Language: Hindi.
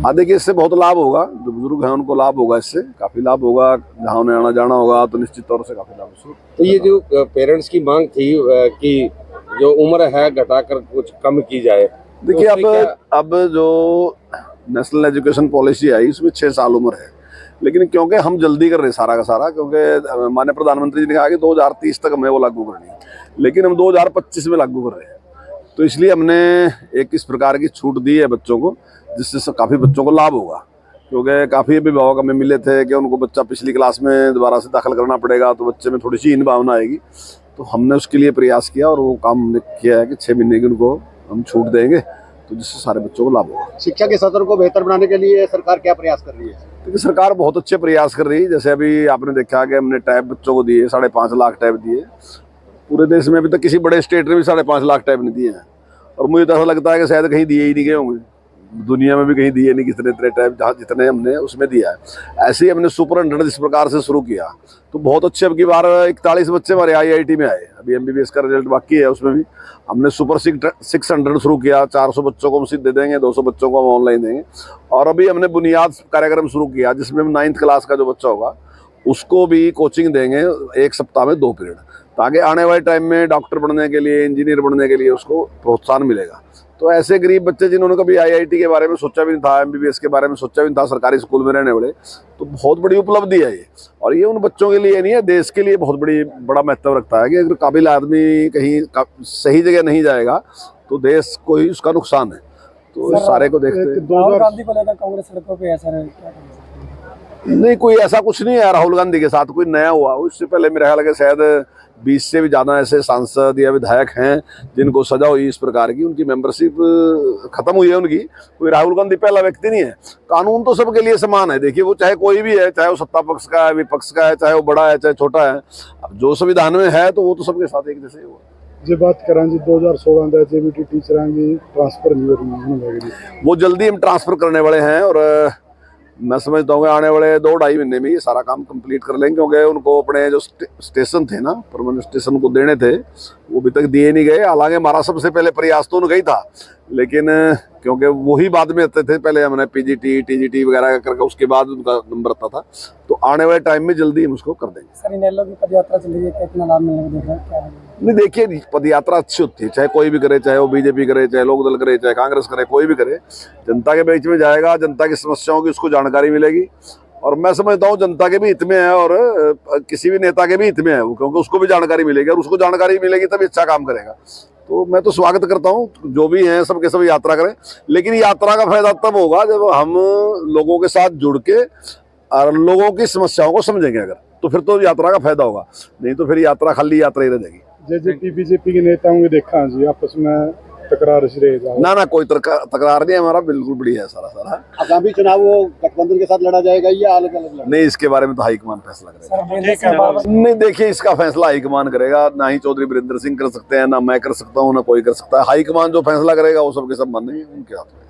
हाँ देखिए, इससे बहुत लाभ होगा। जो बुजुर्ग हैं उनको लाभ होगा, इससे काफ़ी लाभ होगा। जहाँ उन्हें आना जाना होगा तो निश्चित तौर से काफ़ी लाभ होगा। तो ये जो पेरेंट्स की मांग थी कि जो उम्र है घटाकर कुछ कम की जाए, देखिए अब जो नेशनल एजुकेशन पॉलिसी आई उसमें 6 साल उम्र है, लेकिन क्योंकि हम जल्दी कर रहे हैं सारा का सारा, क्योंकि माननीय प्रधानमंत्री जी ने कहा कि 2030 तक हमें वो लागू करनी है, लेकिन हम 2025 में लागू कर रहे हैं। तो इसलिए हमने एक इस प्रकार की छूट दी है बच्चों को, जिससे काफ़ी बच्चों को लाभ होगा। क्योंकि काफ़ी अभिभावक हमें मिले थे कि उनको बच्चा पिछली क्लास में दोबारा से दाखिल करना पड़ेगा, तो बच्चे में थोड़ी सी हीन भावना आएगी। तो हमने उसके लिए प्रयास किया और वो काम हमने किया है कि 6 महीने की उनको हम छूट देंगे, तो जिससे सारे बच्चों को लाभ होगा। शिक्षा के सत्र को बेहतर बनाने के लिए सरकार क्या प्रयास कर रही है? क्योंकि सरकार बहुत अच्छे प्रयास कर रही है। जैसे अभी आपने देखा कि हमने टैब बच्चों को दिए, 5.5 लाख टैब दिए। पूरे देश में अभी तक किसी बड़े स्टेट ने भी 5.5 लाख टैब नहीं दिए हैं, और मुझे तो ऐसा लगता है कि शायद कहीं दिए ही नहीं गए होंगे, दुनिया में भी कहीं दिए नहीं कितने इतने टैब, जहाँ जितने हमने उसमें दिया है। ऐसे ही हमने सुपर 100 जिस प्रकार से शुरू किया, तो बहुत अच्छे। अब की बार 41 बच्चे हमारे IIT में आए। अभी MBBS का रिजल्ट बाकी है, उसमें भी हमने सुपर 600 शुरू किया। 400 बच्चों को हम सीधे देंगे, 200 बच्चों को हम ऑनलाइन देंगे। और अभी हमने बुनियाद कार्यक्रम शुरू किया, जिसमें हम 9th क्लास का जो बच्चा होगा उसको भी कोचिंग देंगे 1 सप्ताह में 2 पीरियड, ताकि आने वाले टाइम में डॉक्टर बनने के लिए, इंजीनियर बनने के लिए उसको प्रोत्साहन मिलेगा। तो ऐसे गरीब बच्चे जिन्होंने कभी IIT के बारे में सोचा भी नहीं था, MBBS के बारे में सोचा भी नहीं था, सरकारी स्कूल में रहने वाले, तो बहुत बड़ी उपलब्धि है ये। और ये उन बच्चों के लिए नहीं है, देश के लिए बहुत बड़ा महत्व रखता है कि अगर काबिल आदमी कहीं सही जगह नहीं जाएगा तो देश को ही उसका नुकसान है। तो सारे को देखते हैं। राहुल गांधी को लेकर कांग्रेस सड़कों पे ऐसा क्या नहीं, कोई ऐसा कुछ नहीं है राहुल गांधी के साथ कोई नया हुआ। उससे पहले मेरा ख्याल है कि शायद 20 से भी ज़्यादा ऐसे सांसद या विधायक हैं जिनको सजा हुई इस प्रकार की, उनकी मेंबरशिप खत्म हुई है उनकी। कोई राहुल गांधी पहला व्यक्ति नहीं है। कानून तो सबके लिए समान है। देखिए, वो चाहे कोई भी है, चाहे वो सत्ता पक्ष का है, विपक्ष का है, चाहे वो बड़ा है चाहे छोटा है, अब जो संविधान में है तो वो तो सबके साथ एक जैसे हुआ। जी बात करें जी 2016 का JBT टीचर की ट्रांसफर नहीं हो रही, वो जल्दी हम ट्रांसफर करने वाले हैं, और मैं समझता हूँ आने वाले 2-2.5 महीने में ये सारा काम कंप्लीट कर लेंगे। क्योंकि उनको अपने जो स्टेशन थे ना, परमानेंट स्टेशन को देने थे, वो अभी तक दिए नहीं गए। हालांकि हमारा सबसे पहले प्रयास तो उनका ही था, लेकिन क्योंकि वही बाद में आते थे, पहले हमने PGT TGT वगैरह करके उसके बाद उनका नंबर आता था। तो आने वाले टाइम में जल्दी हम उसको कर देंगे। सर, इनेलो की पदयात्रा चल रही है, कितना लाभ मिलने को देख रहे हैं, क्या है? नहीं देखिए, पदयात्रा अच्छी होती है, चाहे कोई भी करे, चाहे वो BJP करे, चाहे लोकदल करे, चाहे कांग्रेस करे, कोई भी करे। जनता के बीच में जाएगा, जनता की समस्याओं की उसको जानकारी मिलेगी, और मैं समझता हूँ जनता के भी हित में है और किसी भी नेता के भी हित में है वो, क्योंकि उसको भी जानकारी मिलेगी, और उसको जानकारी मिलेगी तभी अच्छा काम करेगा। तो मैं तो स्वागत करता हूँ, जो भी हैं सबके सब यात्रा करें, लेकिन यात्रा का फायदा तब होगा जब हम लोगों के साथ जुड़ के और लोगों की समस्याओं को समझेंगे अगर, तो फिर तो यात्रा का फायदा होगा। नहीं तो फिर यात्रा खाली यात्रा ही रह जाएगी। JJP BJP के नेताओं के देखा जी आपस में तकरार ना कोई तकरार नहीं, हमारा बिल्कुल बढ़िया है सारा। आगामी चुनाव वो गठबंधन के साथ लड़ा जाएगा या अलग अलग? नहीं, इसके बारे में तो हाईकमान फैसला करेगा। नहीं देखिए, इसका फैसला हाईकमान करेगा। ना ही चौधरी वीरेंद्र सिंह कर सकते हैं, ना मैं कर सकता हूँ, ना कोई कर सकता है। हाईकमान जो फैसला करेगा वो सबके सब मानेंगे, उनके हाथ में।